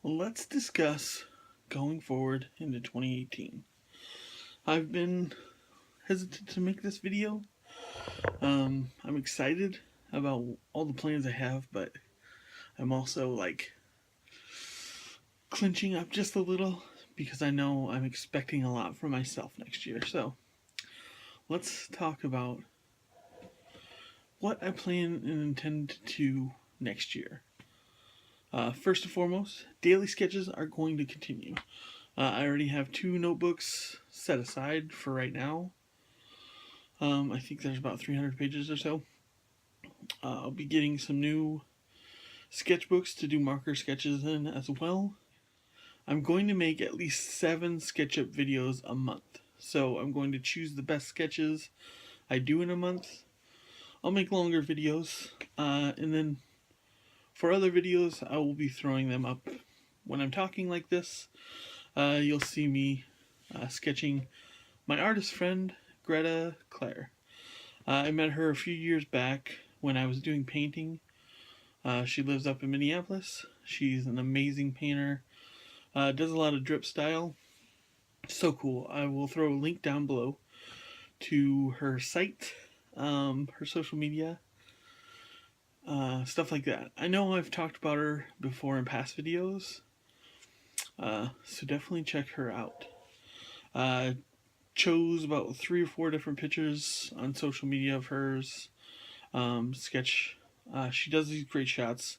Let's discuss going forward into 2018. I've been hesitant to make this video. I'm excited about all the plans I have, but I'm also clinching up just a little because I know I'm expecting a lot from myself next year. So let's talk about what I plan and intend to next year. First and foremost, daily sketches are going to continue. I already have 2 notebooks set aside for right now. I think there's about 300 pages or so. I'll be getting some new sketchbooks to do marker sketches in as well. I'm going to make at least 7 SketchUp videos a month. So I'm going to choose the best sketches I do in a month. I'll make longer videos, and then for other videos, I will be throwing them up when I'm talking like this. You'll see me sketching my artist friend, Greta Claire. I met her a few years back when I was doing painting. She lives up in Minneapolis. She's an amazing painter. Does a lot of drip style. So cool. I will throw a link down below to her site, her social media, stuff like that. I know I've talked about her before in past videos, so definitely check her out. Chose about 3 or 4 different pictures on social media of hers. Sketch. She does these great shots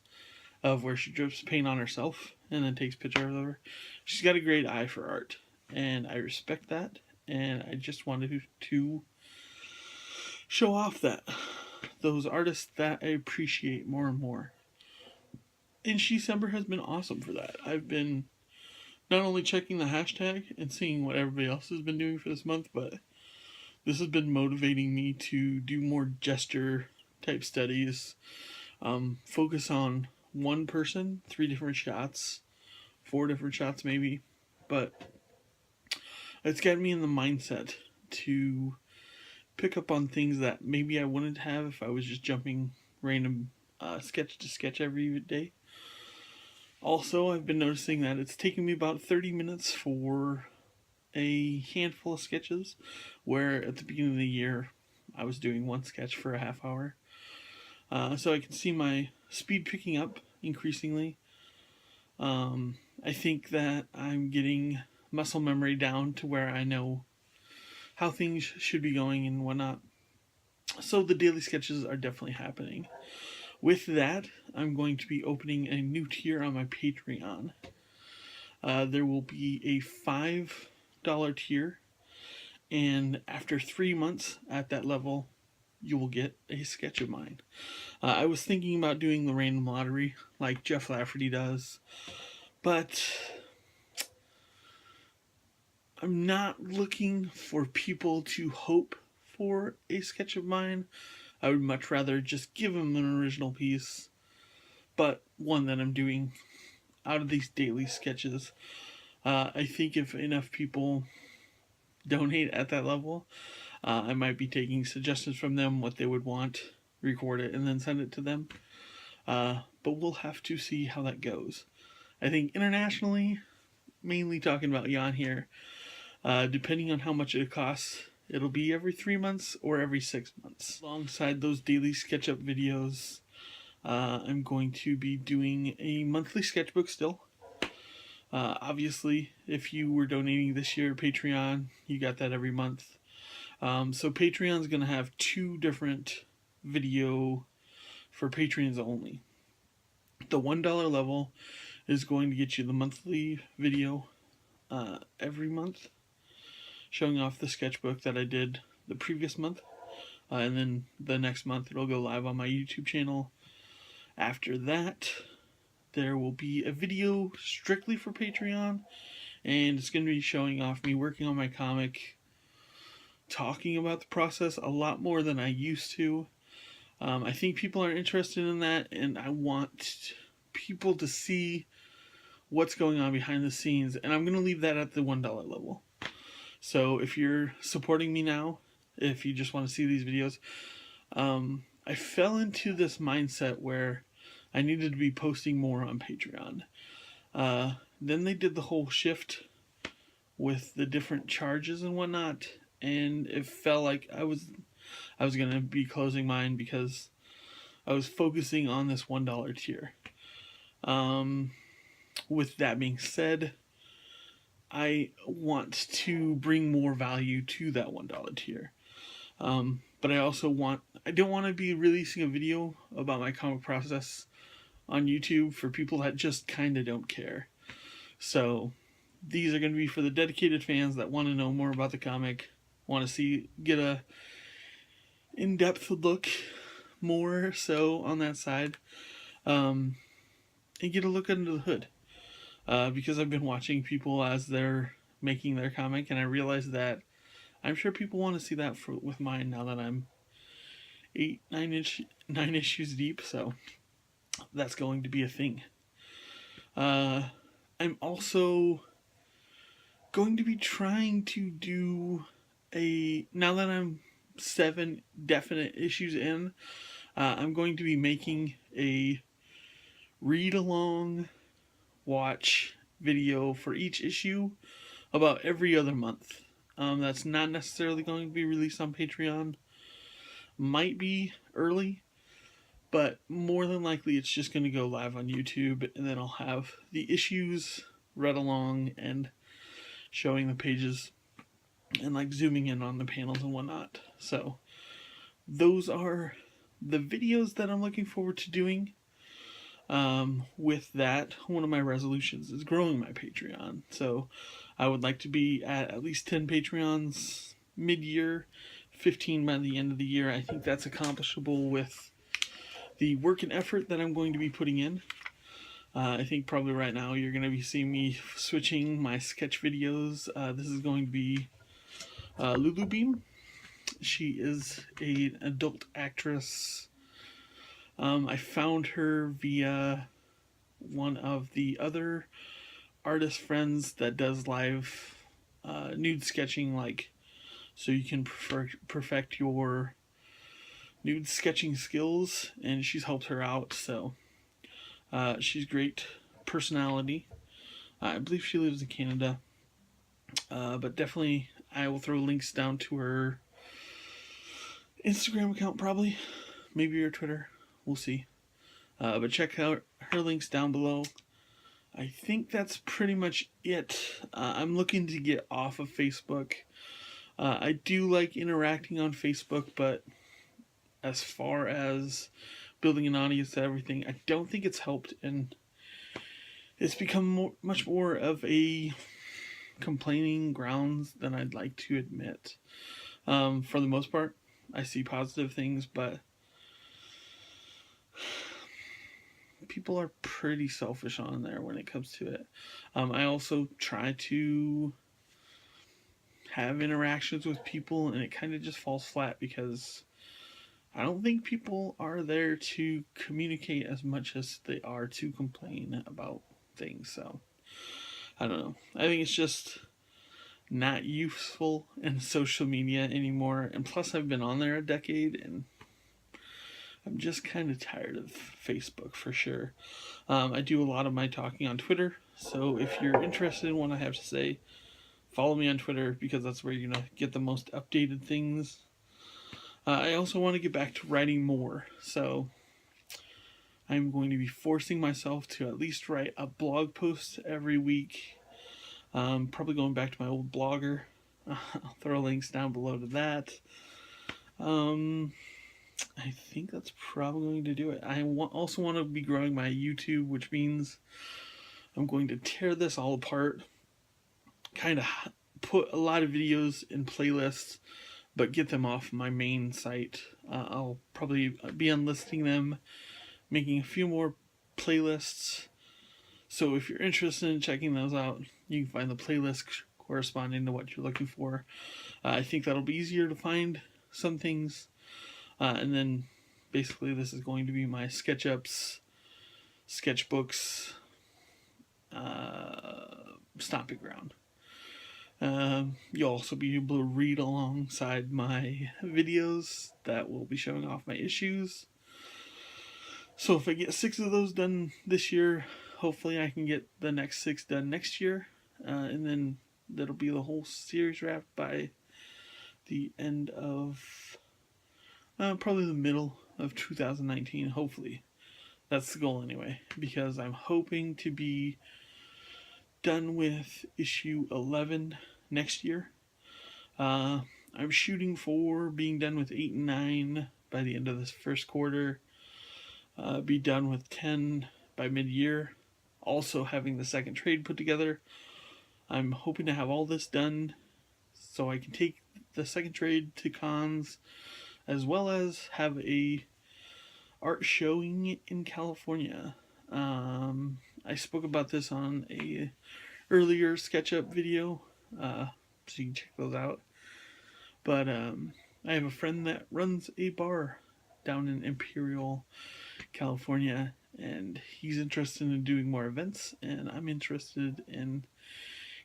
of where she drips paint on herself and then takes pictures of her. She's got a great eye for art, and I respect that, and I just wanted to show off those artists that I appreciate more and more. And December has been awesome for that. I've been not only checking the hashtag and seeing what everybody else has been doing for this month, but this has been motivating me to do more gesture type studies. Focus on one person, 3 different shots, 4 different shots maybe. But it's got me in the mindset to pick up on things that maybe I wouldn't have if I was just jumping random sketch to sketch every day. Also, I've been noticing that it's taking me about 30 minutes for a handful of sketches, where at the beginning of the year I was doing 1 sketch for a half hour. So I can see my speed picking up increasingly. I think that I'm getting muscle memory down to where I know how things should be going and whatnot. So the daily sketches are definitely happening. With that, I'm going to be opening a new tier on my Patreon. There will be a $5 tier, and after 3 months at that level, you will get a sketch of mine. I was thinking about doing the random lottery like Jeff Lafferty does, but I'm not looking for people to hope for a sketch of mine. I would much rather just give them an original piece, but one that I'm doing out of these daily sketches. I think if enough people donate at that level, I might be taking suggestions from them, what they would want, record it, and then send it to them. But we'll have to see how that goes. I think internationally, mainly talking about Jan here, depending on how much it costs, it'll be every 3 months or every 6 months. Alongside those daily SketchUp videos, I'm going to be doing a monthly sketchbook still. Obviously, if you were donating this year, Patreon, you got that every month. So Patreon's going to have 2 different video for Patreons only. The $1 level is going to get you the monthly video every month, showing off the sketchbook that I did the previous month. And then the next month it'll go live on my YouTube channel. After that, there will be a video strictly for Patreon, and it's going to be showing off me working on my comic, talking about the process a lot more than I used to. I think people are interested in that, and I want people to see what's going on behind the scenes, and I'm going to leave that at the $1 level. So if you're supporting me now, if you just want to see these videos, I fell into this mindset where I needed to be posting more on Patreon. Then they did the whole shift with the different charges and whatnot, and it felt like I was gonna be closing mine because I was focusing on this $1 tier. Um, with that being said, I want to bring more value to that $1 tier. But I don't want to be releasing a video about my comic process on YouTube for people that just kind of don't care. So these are going to be for the dedicated fans that want to know more about the comic, want to get a in-depth look more so on that side, and get a look under the hood. Because I've been watching people as they're making their comic, and I realize that I'm sure people want to see that with mine now that I'm 9 issues deep. So that's going to be a thing. I'm also going to be trying to do now that I'm 7 definite issues in, I'm going to be making a read along watch video for each issue about every other month. That's not necessarily going to be released on Patreon. Might be early, but more than likely it's just going to go live on YouTube, and then I'll have the issues read along and showing the pages and like zooming in on the panels and whatnot. So those are the videos that I'm looking forward to doing. With that, one of my resolutions is growing my Patreon. So I would like to be at least 10 Patreons mid-year, 15 by the end of the year. I think that's accomplishable with the work and effort that I'm going to be putting in. I think probably right now you're going to be seeing me switching my sketch videos. This is going to be Lulu Beam. She is an adult actress. I found her via one of the other artist friends that does live nude sketching, so you can perfect your nude sketching skills, and she's helped her out. So she's great personality. I believe she lives in Canada, but definitely I will throw links down to her Instagram account, probably, maybe her Twitter. We'll see. But check out her links down below. I think that's pretty much it. I'm looking to get off of Facebook. I do like interacting on Facebook, but as far as building an audience to everything, I don't think it's helped, and it's become much more of a complaining grounds than I'd like to admit. For the most part, I see positive things, but people are pretty selfish on there when it comes to it. I also try to have interactions with people, and it kind of just falls flat because I don't think people are there to communicate as much as they are to complain about things. So I don't know. I think it's just not useful in social media anymore. And plus, I've been on there a decade, and I'm just kind of tired of Facebook for sure. I do a lot of my talking on Twitter. So if you're interested in what I have to say, follow me on Twitter, because that's where you're going to get the most updated things. I also want to get back to writing more. So I'm going to be forcing myself to at least write a blog post every week. Probably going back to my old blogger. I'll throw links down below to that. I think that's probably going to do it. I also want to be growing my YouTube, which means I'm going to tear this all apart. Kind of put a lot of videos in playlists, but get them off my main site. I'll probably be unlisting them, making a few more playlists. So if you're interested in checking those out, you can find the playlist corresponding to what you're looking for. I think that'll be easier to find some things. And then basically this is going to be my SketchUps, sketchbooks, stomping ground. You'll also be able to read alongside my videos that will be showing off my issues. So if I get 6 of those done this year, hopefully I can get the next 6 done next year, and then that'll be the whole series wrapped by the end of probably the middle of 2019, hopefully. That's the goal anyway, because I'm hoping to be done with issue 11 next year. I'm shooting for being done with 8 and 9 by the end of this first quarter. Be done with 10 by mid-year. Also having the second trade put together. I'm hoping to have all this done so I can take the second trade to cons, as well as have a art showing in California. I spoke about this on a earlier SketchUp video, so you can check those out. But I have a friend that runs a bar down in Imperial, California, and he's interested in doing more events, and I'm interested in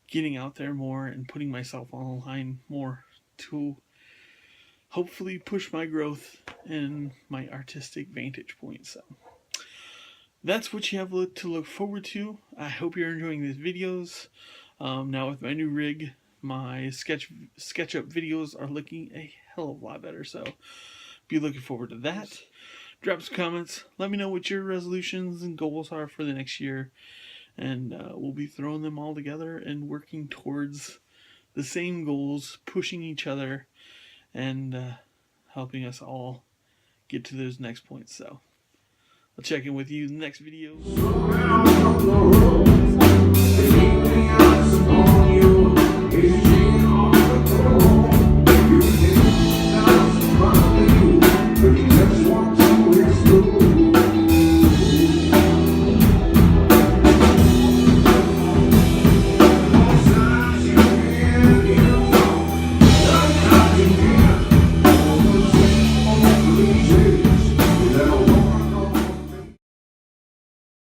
getting out there more and putting myself on the line more to hopefully push my growth and my artistic vantage point. So that's what you have to look forward to. I hope you're enjoying these videos. Now with my new rig, my SketchUp videos are looking a hell of a lot better, so be looking forward to that. Drop some comments. Let me know what your resolutions and goals are for the next year, and we'll be throwing them all together and working towards the same goals, pushing each other, and helping us all get to those next points. So I'll check in with you in the next video.